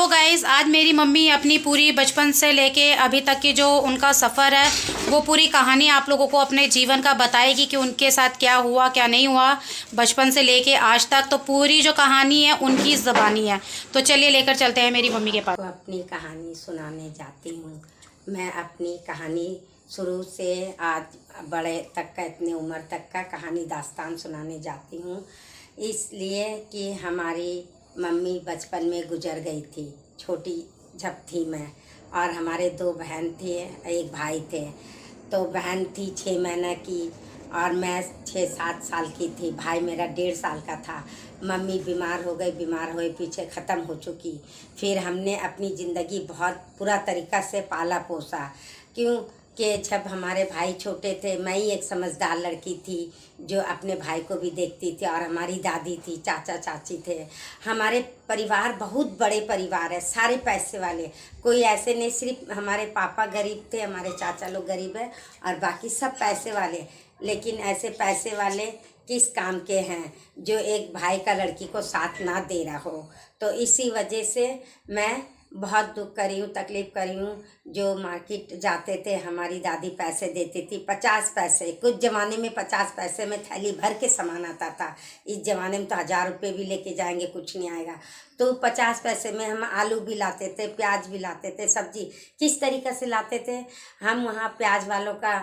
Guys, आज मेरी mummy अपनी पूरी बचपन से लेके अभी तक की जो उनका सफ़र है वो पूरी कहानी आप लोगों को अपने जीवन का बताएगी कि उनके साथ क्या हुआ क्या नहीं हुआ बचपन से लेके आज तक। तो पूरी जो कहानी है उनकी ज़बानी है। तो चलिए लेकर चलते हैं मेरी मम्मी के पास। को अपनी कहानी सुनाने जाती हूँ। मैं अपनी कहानी शुरू से आज बड़े तक का, इतनी उम्र तक का कहानी दास्तान सुनाने जाती हूँ, इसलिए कि हमारी मम्मी बचपन में गुजर गई थी, छोटी जब थी मैं, और हमारे 2 बहन थे, एक भाई थे। तो बहन थी 6 महीने की और मैं 6-7 साल की थी। भाई मेरा 1.5 साल का था। मम्मी बीमार हो गई, बीमार हुए पीछे ख़त्म हो चुकी। फिर हमने अपनी ज़िंदगी बहुत पूरा तरीक़ा से पाला पोसा, क्यों कि जब हमारे भाई छोटे थे, मैं ही एक समझदार लड़की थी जो अपने भाई को भी देखती थी, और हमारी दादी थी, चाचा चाची थे। हमारे परिवार बहुत बड़े परिवार है, सारे पैसे वाले, कोई ऐसे नहीं, सिर्फ हमारे पापा गरीब थे, हमारे चाचा लोग गरीब है और बाकी सब पैसे वाले। लेकिन ऐसे पैसे वाले किस काम के हैं जो एक भाई का लड़की को साथ ना दे रहा हो। तो इसी वजह से मैं बहुत दुख करी हूँ, तकलीफ़ करी हूँ। जो मार्केट जाते थे, हमारी दादी पैसे देती थी, 50 पैसे। कुछ ज़माने में 50 पैसे में थैली भर के सामान आता था। इस ज़माने में तो 1000 रुपये भी लेके जाएंगे कुछ नहीं आएगा। तो 50 पैसे में हम आलू भी लाते थे, प्याज भी लाते थे। सब्जी किस तरीक़े से लाते थे, हम वहाँ प्याज वालों का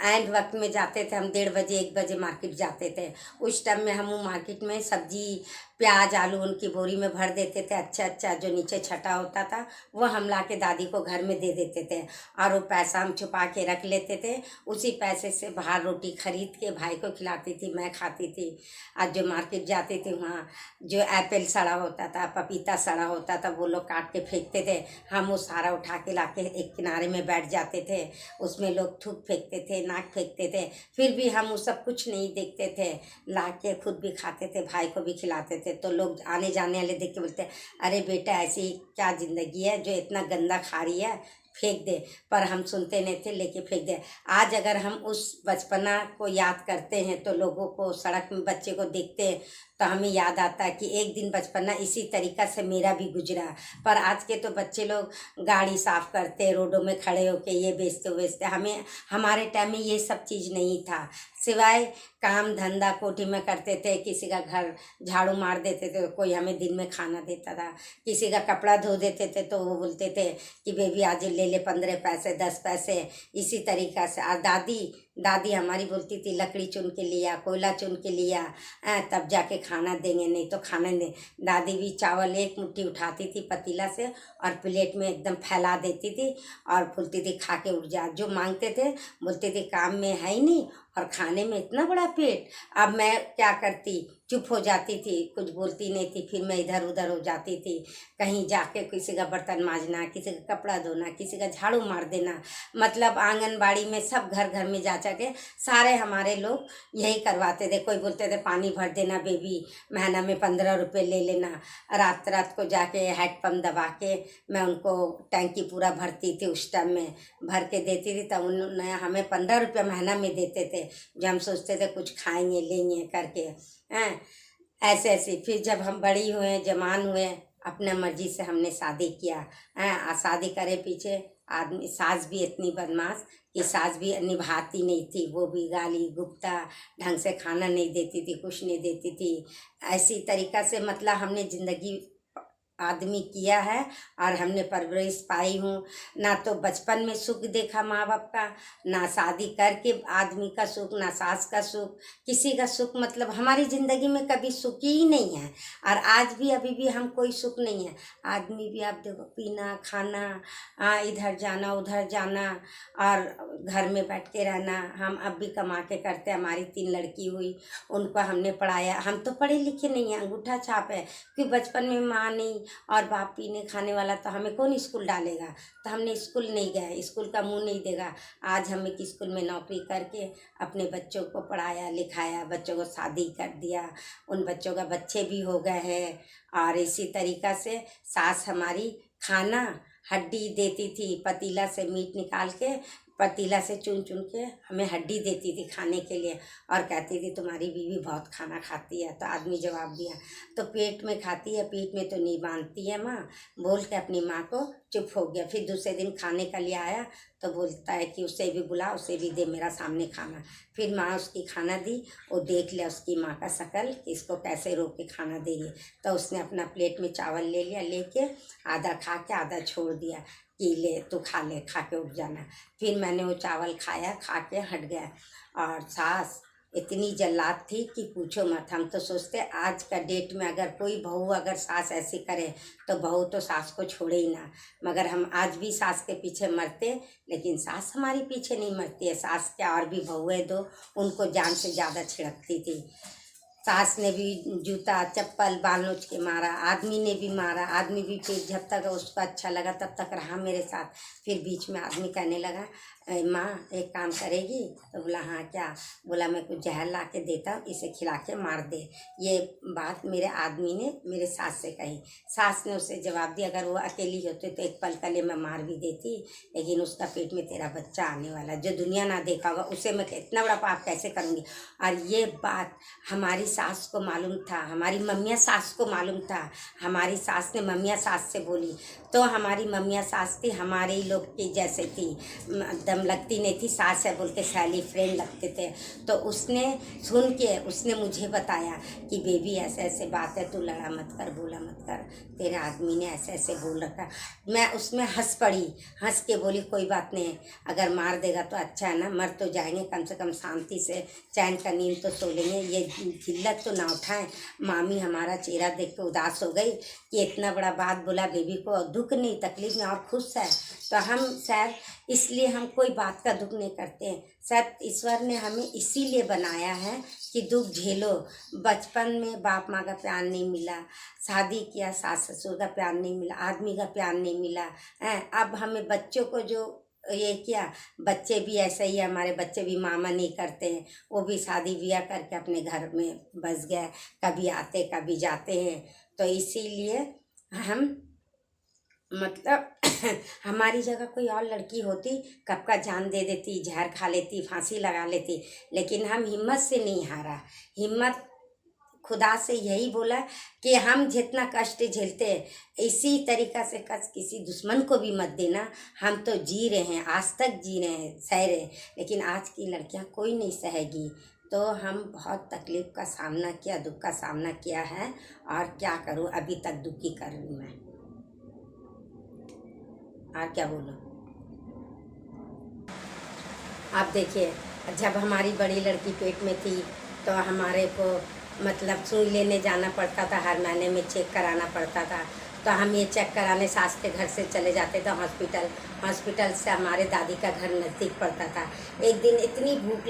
एंड वक्त में जाते थे। हम 1:30 बजे 1 बजे मार्केट जाते थे। उस टाइम में हम मार्केट में सब्जी, प्याज, आलू उनकी बोरी में भर देते थे। अच्छा जो नीचे छटा होता था वो हम ला के दादी को घर में दे देते थे, और वो पैसा हम छुपा के रख लेते थे। उसी पैसे से बाहर रोटी खरीद के भाई को खिलाती थी, मैं खाती थी। आज जो मार्केट जाती थी वहाँ जो एप्पल सड़ा होता था, पपीता सड़ा होता था, वो लोग काट के फेंकते थे। हम वो सारा उठा के ला के एक किनारे में बैठ जाते थे। उसमें लोग थूक फेंकते थे, नाक फेंकते थे, फिर भी हम वो सब कुछ नहीं देखते थे। ला के खुद भी खाते थे, भाई को भी खिलाते थे। तो लोग आने जाने वाले देख के बोलते, अरे बेटा ऐसी क्या ज़िंदगी है जो इतना गंदा खा रही है, फेंक दे। पर हम सुनते नहीं थे, लेके फेंक दे। आज अगर हम उस बचपना को याद करते हैं तो लोगों को, सड़क में बच्चे को देखते हैं तो हमें याद आता है कि एक दिन बचपना इसी तरीक़ा से मेरा भी गुजरा। पर आज के तो बच्चे लोग गाड़ी साफ़ करते, रोडों में खड़े होके ये बेचते। हमें हमारे टाइम में ये सब चीज़ नहीं था, सिवाय काम धंधा कोठी में करते थे। किसी का घर झाड़ू मार देते थे, कोई हमें दिन में खाना देता था। किसी का कपड़ा धो देते थे तो वो बोलते थे कि बेबी आज ले ले 15 पैसे 10 पैसे। इसी तरीक़ा से। और दादी हमारी बोलती थी लकड़ी चुन के लिया, कोयला चुन के लिया, तब जाके खाना देंगे, नहीं तो खाना नहीं। दादी भी चावल एक मुट्ठी उठाती थी पतीला से और प्लेट में एकदम फैला देती थी और बोलती थी खा के उठ जा। जो मांगते थे बोलते थे काम में है ही नहीं और खाने में इतना बड़ा पेट। अब मैं क्या करती, चुप हो जाती थी, कुछ बोलती नहीं थी। फिर मैं इधर उधर हो जाती थी, कहीं जाके किसी का बर्तन मांजना, किसी का कपड़ा धोना, किसी का झाड़ू मार देना। मतलब आंगनबाड़ी में सब घर घर में जा के सारे हमारे लोग यही करवाते थे। कोई बोलते थे पानी भर देना बेबी, महीना में 15 रुपये ले लेना। रात को जाके हैंड पंप दबा के मैं उनको टैंकी पूरा भरती थी। उस टाइम में भर के देती थी, तब उन्होंने हमें 15 रुपये महीना में देते थे, जो हम सोचते थे कुछ खाएंगे लेंगे करके। ऐसे फिर जब हम बड़ी हुए, जवान हुए, अपने मर्जी से हमने शादी किया। शादी करे पीछे आदमी, सास भी इतनी बदमाश कि सास भी निभाती नहीं थी, वो भी गाली गुप्ता, ढंग से खाना नहीं देती थी, कुछ नहीं देती थी। ऐसी तरीक़ा से मतलब हमने ज़िंदगी आदमी किया है और हमने परवरिश पाई हूँ। ना तो बचपन में सुख देखा माँ बाप का, ना शादी करके आदमी का सुख, ना सास का सुख, किसी का सुख। मतलब हमारी ज़िंदगी में कभी सुख ही नहीं है, और आज भी अभी भी हम कोई सुख नहीं है। आदमी भी आप देखो, पीना खाना, इधर जाना उधर जाना और घर में बैठ के रहना। हम अब भी कमा के करते। हमारी 3 लड़की हुई, उनको हमने पढ़ाया। हम तो पढ़े लिखे नहीं हैं, अंगूठा छाप है, क्योंकि बचपन में माँ नहीं और बाप पीने खाने वाला, तो हमें कौन स्कूल डालेगा। तो हमने स्कूल नहीं गए, स्कूल का मुंह नहीं देगा। आज हम एक स्कूल में नौकरी करके अपने बच्चों को पढ़ाया लिखाया, बच्चों को शादी कर दिया, उन बच्चों का बच्चे भी हो गए हैं। और इसी तरीक़ा से सास हमारी खाना हड्डी देती थी, पतीला से मीट निकाल के पतीला से चुन चुन के हमें हड्डी देती थी खाने के लिए और कहती थी तुम्हारी बीवी बहुत खाना खाती है। तो आदमी जवाब दिया तो पेट में खाती है, पेट में तो नहीं बांधती है माँ, बोल के अपनी माँ को चुप हो गया। फिर दूसरे दिन खाने के लिए आया तो बोलता है कि उसे भी बुला, उसे भी दे मेरा सामने खाना। फिर माँ उसकी खाना दी, वो देख लिया उसकी माँ का शकल कि इसको कैसे रोक के खाना दे रही है। तो उसने अपना प्लेट में चावल ले लिया, लेके आधा खा के आधा छोड़ दिया कि ले तू खा ले, खा के उठ जाना। फिर मैंने वो चावल खाया, खा के हट गया। और सास इतनी जल्लाद थी कि पूछो मत। हम तो सोचते आज का डेट में अगर कोई बहू अगर सास ऐसी करे तो बहू तो सास को छोड़े ही ना। मगर हम आज भी सास के पीछे मरते, लेकिन सास हमारी पीछे नहीं मरती है। सास क्या, और भी बहुएं दो, उनको जान से ज़्यादा छिड़कती थी। सास ने भी जूता चप्पल बाल नोच के मारा, आदमी ने भी मारा। आदमी भी फिर जब तक उसको अच्छा लगा तब तक रहा मेरे साथ। फिर बीच में आदमी कहने लगा माँ एक काम करेगी? तो बोला हाँ क्या? बोला मैं कुछ जहर ला के देता हूँ, इसे खिला के मार दे। ये बात मेरे आदमी ने मेरे सास से कही। सास ने उसे जवाब दिया अगर वो अकेली होती तो एक पल के लिए मैं मार भी देती, लेकिन उसका पेट में तेरा बच्चा आने वाला जो दुनिया ना देखा होगा, उसे मैं इतना बड़ा पाप कैसे करूँगी। और ये बात हमारी सास को मालूम था, हमारी मम्मियाँ सास को मालूम था। हमारी सास ने मम्मियाँ सास से बोली तो हमारी मम्मियाँ सास थी हमारे ही लोग की जैसे थी, दम लगती नहीं थी। सास है बोल के सैली फ्रेंड लगते थे। तो उसने सुन के उसने मुझे बताया कि बेबी ऐसे ऐसे बात है, तू लड़ा मत कर, बोला मत कर, तेरे आदमी ने ऐसे ऐसे बोल रखा। मैं उसमें हंस पड़ी, हंस के बोली कोई बात नहीं, अगर मार देगा तो अच्छा है ना, मर तो जाएंगे, कम से कम शांति से चैन का नींद तो सो लेंगे, ये जिल्लत तो ना उठाएं। मामी हमारा चेहरा देख के उदास हो गई कि इतना बड़ा बात बोला, बेबी को दुख नहीं तकलीफ में और खुश है। तो हम शायद इसलिए हम कोई बात का दुख नहीं करते हैं। शायद ईश्वर ने हमें इसीलिए बनाया है कि दुख झेलो। बचपन में बाप माँ का प्यार नहीं मिला, शादी किया सास ससुर का प्यार नहीं मिला, आदमी का प्यार नहीं मिला है। अब हमें बच्चों को जो ये किया, बच्चे भी ऐसे ही है, हमारे बच्चे भी मामा नहीं करते हैं, वो भी शादी ब्याह करके अपने घर में बस गए, कभी आते कभी जाते हैं। तो इसीलिए हम मतलब हमारी जगह कोई और लड़की होती कब का जान दे देती, जहर खा लेती, फांसी लगा लेती, लेकिन हम हिम्मत से नहीं हारा। हिम्मत खुदा से यही बोला कि हम जितना कष्ट झेलते हैं इसी तरीक़ा से कष्ट किसी दुश्मन को भी मत देना। हम तो जी रहे हैं, आज तक जी रहे हैं, सह रहे हैं, लेकिन आज की लड़कियां कोई नहीं सहेगी। तो हम बहुत तकलीफ़ का सामना किया, दुख का सामना किया है, और क्या करूं, अभी तक दुखी कर रही हूँ मैं। और क्या बोलूं। आप देखिए, जब हमारी बड़ी लड़की पेट में थी तो हमारे को मतलब सुई लेने जाना पड़ता था, हर महीने में चेक कराना पड़ता था। तो हम ये चेक कराने सास के घर से चले जाते थे हॉस्पिटल। हॉस्पिटल से हमारे दादी का घर नज़दीक पड़ता था। एक दिन इतनी भूख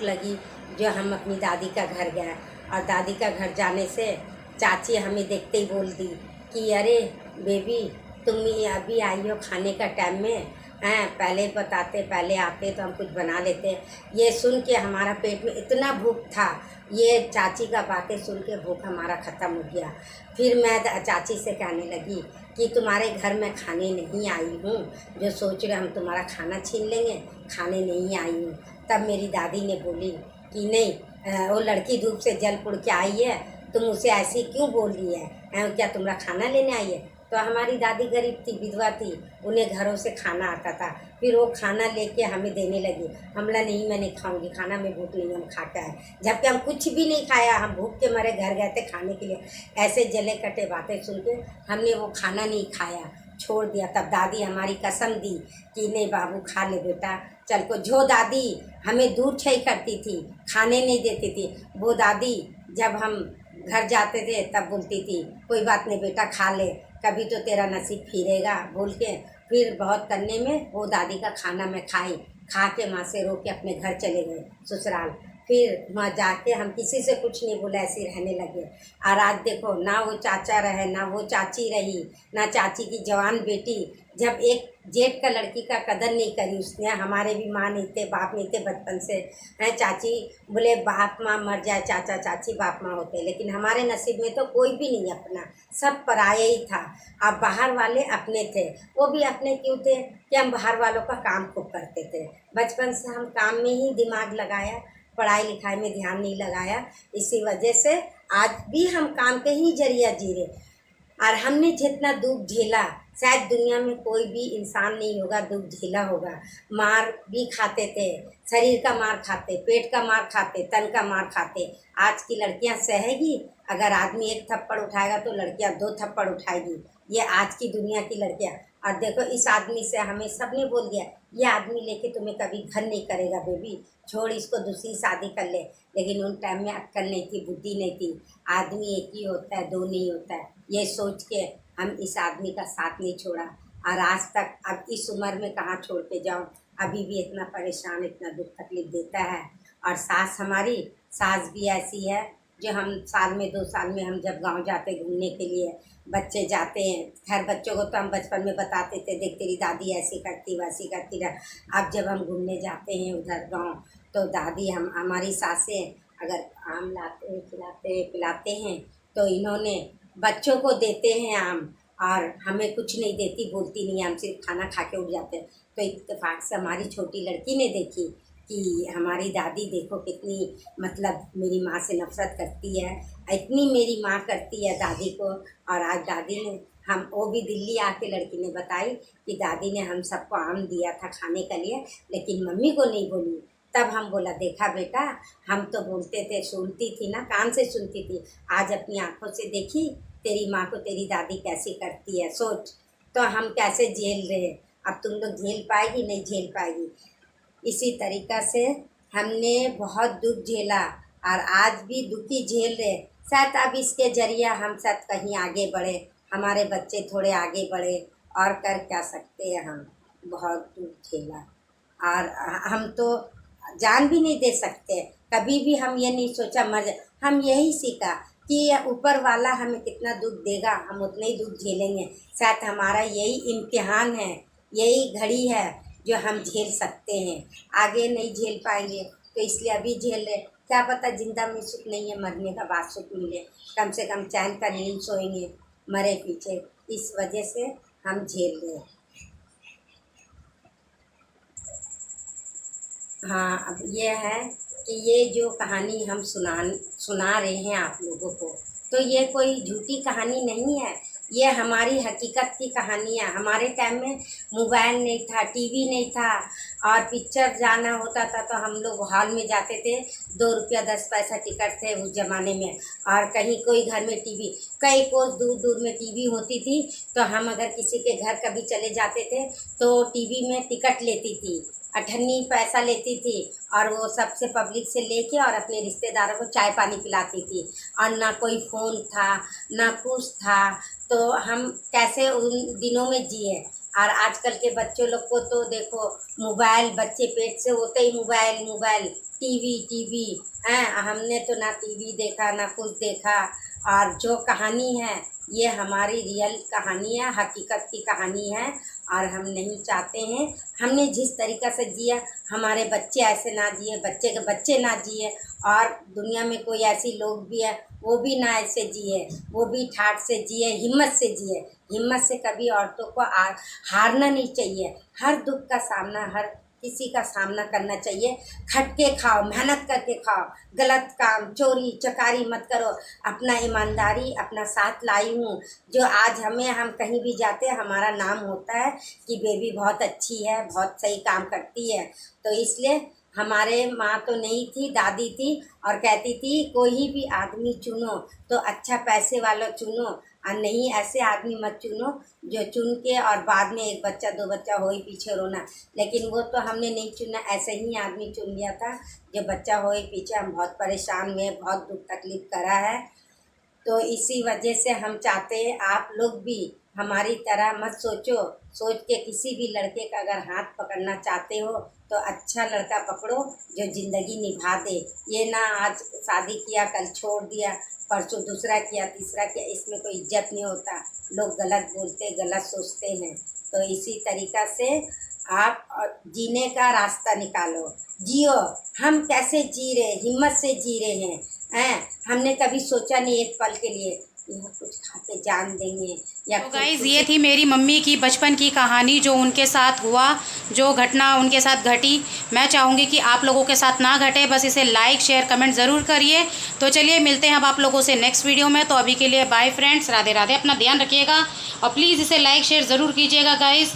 लगी जो हम अपनी दादी का घर गए, और दादी का घर जाने से चाची हमें देखते ही बोल दी कि अरे बेबी तुम अभी आई हो खाने का टाइम में हैं, पहले बताते, पहले आते तो हम कुछ बना लेते। ये सुन के हमारा पेट में इतना भूख था, ये चाची का बातें सुन के भूख हमारा ख़त्म हो गया। फिर मैं चाची से कहने लगी कि तुम्हारे घर में खाने नहीं आई हूँ, जो सोच रहे हम तुम्हारा खाना छीन लेंगे, खाने नहीं आई हूँ। तब मेरी दादी ने बोली कि नहीं, वो लड़की धूप से जल पुड़ के आई है, तुम उसे ऐसी क्यों बोल रही है, क्या तुम्हारा खाना लेने आई है? तो हमारी दादी गरीब थी, विधवा थी, उन्हें घरों से खाना आता था। फिर वो खाना लेके हमें देने लगी। हमला नहीं, मैं नहीं खाऊंगी खाना, में भूख नहीं, हम खा के आए। जबकि हम कुछ भी नहीं खाया, हम भूख के मारे घर गए थे खाने के लिए। ऐसे जले कटे बातें सुन के हमने वो खाना नहीं खाया, छोड़ दिया। तब दादी हमारी कसम दी कि नहीं बाबू खा ले बेटा, चल को। जो दादी हमें दूर छई करती थी, खाने नहीं देती थी, वो दादी जब हम घर जाते थे तब बोलती थी कोई बात नहीं बेटा खा ले, कभी तो तेरा नसीब फिरेगा, बोल के फिर बहुत करने में वो दादी का खाना मैं खाई। खा के माँ से रो के अपने घर चले गए ससुराल। फिर वहाँ जाके हम किसी से कुछ नहीं बोले, ऐसे रहने लगे। और आज देखो, ना वो चाचा रहे, ना वो चाची रही, ना चाची की जवान बेटी। जब एक जेठ का लड़की का कदर नहीं करी उसने, हमारे भी माँ नहीं थे, बाप नहीं थे बचपन से हैं। चाची बोले बाप माँ मर जाए, चाचा चाची बाप माँ होते, लेकिन हमारे नसीब में तो कोई भी नहीं अपना, सब पराया ही था। अब बाहर वाले अपने थे, वो भी अपने क्यों थे कि हम बाहर वालों का काम खूब करते थे। बचपन से हम काम में ही दिमाग लगाया, पढ़ाई लिखाई में ध्यान नहीं लगाया। इसी वजह से आज भी हम काम के ही जरिया जी रहे। और हमने जितना दुख झेला, शायद दुनिया में कोई भी इंसान नहीं होगा दुख झेला होगा। मार भी खाते थे, शरीर का मार खाते, पेट का मार खाते, तन का मार खाते। आज की लड़कियां सहेगी, अगर आदमी एक थप्पड़ उठाएगा तो लड़कियां 2 थप्पड़ उठाएगी। ये आज की दुनिया की लड़कियां। और देखो, इस आदमी से हमें सबने बोल दिया, ये आदमी लेके तुम्हें कभी घर नहीं करेगा बेबी, छोड़ इसको, दूसरी शादी कर ले। लेकिन उन टाइम में अक्ल नहीं थी, बुद्धि नहीं थी। आदमी एक ही होता है, 2 नहीं होता है, ये सोच के हम इस आदमी का साथ नहीं छोड़ा। और आज तक अब इस उम्र में कहाँ छोड़ के जाऊँ, अभी भी इतना परेशान, इतना दुख तकलीफ देता है। और सास हमारी, सास भी ऐसी है जो हम साल में 2 साल में हम जब गांव जाते घूमने के लिए, बच्चे जाते हैं, खैर बच्चों को तो हम बचपन में बताते थे, देख तेरी दादी ऐसी करती वैसी करती रहा। अब जब हम घूमने जाते हैं उधर गांव, तो दादी हमारी सासें अगर आम लाते हैं, खिलाते पिलाते हैं, तो इन्होंने बच्चों को देते हैं आम, और हमें कुछ नहीं देती, बोलती नहीं, हम सिर्फ खाना खा के उठ जाते हैं। तो इत्तेफाक से हमारी छोटी लड़की ने देखी कि हमारी दादी देखो कितनी, मतलब मेरी माँ से नफरत करती है, इतनी मेरी माँ करती है दादी को। और आज दादी ने वो भी दिल्ली आके लड़की ने बताई कि दादी ने हम सबको आम दिया था खाने के लिए, लेकिन मम्मी को नहीं बोली। तब हम बोला, देखा बेटा, हम तो बोलते थे, सुनती थी ना, कान से सुनती थी, आज अपनी आंखों से देखी तेरी माँ को तेरी दादी कैसी करती है, सोच। तो हम कैसे झेल रहे, अब तुम लोग झेल पाएगी, नहीं झेल पाएगी। इसी तरीक़ा से हमने बहुत दुख झेला और आज भी दुखी झेल रहे। शायद अब इसके ज़रिए हम सब कहीं आगे बढ़े, हमारे बच्चे थोड़े आगे बढ़े, और कर क्या सकते हैं हम, बहुत दुख झेला। और हम तो जान भी नहीं दे सकते, कभी भी हम ये नहीं सोचा मर जाए। हम यही सीखा कि ऊपर वाला हमें कितना दुख देगा, हम उतना ही दुख झेलेंगे। शायद हमारा यही इम्तिहान है, यही घड़ी है जो हम झेल सकते हैं, आगे नहीं झेल पाएंगे। तो इसलिए अभी झेल रहे, क्या पता जिंदा में सुख नहीं है, मरने का बाद सुख मिले, कम से कम चैन का नींद सोएंगे मरे पीछे। इस वजह से हम झेल रहे हैं। हाँ, अब ये है कि ये जो कहानी हम सुना रहे हैं आप लोगों को, तो ये कोई झूठी कहानी नहीं है, ये हमारी हकीकत की कहानी है। हमारे टाइम में मोबाइल नहीं था, टीवी नहीं था, और पिक्चर जाना होता था तो हम लोग हॉल में जाते थे, 2 रुपया 10 पैसा टिकट थे उस ज़माने में। और कहीं कोई घर में टीवी, कई कोस दूर दूर में टीवी होती थी, तो हम अगर किसी के घर कभी चले जाते थे तो टीवी में टिकट लेती थी, 98 पैसा लेती थी, और वो सबसे पब्लिक से लेके और अपने रिश्तेदारों को चाय पानी पिलाती थी। और ना कोई फ़ोन था, ना कुछ था, तो हम कैसे उन दिनों में जिए। और आजकल के बच्चों लोग को तो देखो, मोबाइल, बच्चे पेट से होते ही मोबाइल मोबाइल, टीवी टीवी हैं। हमने तो ना टीवी देखा ना कुछ देखा। और जो कहानी है ये हमारी रियल कहानी है, हकीकत की कहानी है, और हम नहीं चाहते हैं, हमने जिस तरीक़ा से जिया हमारे बच्चे ऐसे ना जिए, बच्चे के बच्चे ना जिए, और दुनिया में कोई ऐसी लोग भी है वो भी ना ऐसे जिए, वो भी ठाठ से जिए, हिम्मत से जिए। हिम्मत से कभी औरतों को हारना नहीं चाहिए, हर दुख का सामना हर किसी का सामना करना चाहिए। खट के खाओ, मेहनत करके खाओ, गलत काम चोरी चकारी मत करो। अपना ईमानदारी अपना साथ लाई हूँ, जो आज हम कहीं भी जाते हैं हमारा नाम होता है कि बेबी बहुत अच्छी है, बहुत सही काम करती है। तो इसलिए हमारे माँ तो नहीं थी, दादी थी, और कहती थी कोई भी आदमी चुनो तो अच्छा पैसे वाला चुनो, और नहीं ऐसे आदमी मत चुनो जो चुन के और बाद में 1 बच्चा 2 बच्चा हो ही पीछे रोना। लेकिन वो तो हमने नहीं चुना, ऐसे ही आदमी चुन लिया था जो बच्चा हो ही पीछे। हम बहुत परेशान हुए, बहुत दुख तकलीफ करा है। तो इसी वजह से हम चाहते हैं आप लोग भी हमारी तरह मत सोचो। सोच के किसी भी लड़के का अगर हाथ पकड़ना चाहते हो तो अच्छा लड़का पकड़ो जो ज़िंदगी निभा दे। ये ना आज शादी किया कल छोड़ दिया, परसों दूसरा किया तीसरा किया, इसमें कोई इज्जत नहीं होता। लोग गलत बोलते गलत सोचते हैं। तो इसी तरीक़ा से आप जीने का रास्ता निकालो, जियो। हम कैसे जी रहे, हिम्मत से जी रहे हैं। हमने कभी सोचा नहीं एक पल के लिए यहाँ कुछ खा के जान देंगे या तो गाइज़ ये थी मेरी मम्मी की बचपन की कहानी, जो उनके साथ हुआ, जो घटना उनके साथ घटी। मैं चाहूँगी कि आप लोगों के साथ ना घटे। बस इसे लाइक शेयर कमेंट ज़रूर करिए। तो चलिए मिलते हैं अब आप लोगों से नेक्स्ट वीडियो में। तो अभी के लिए बाय फ्रेंड्स, राधे राधे, अपना ध्यान रखिएगा और प्लीज़ इसे लाइक शेयर ज़रूर कीजिएगा गाइज़।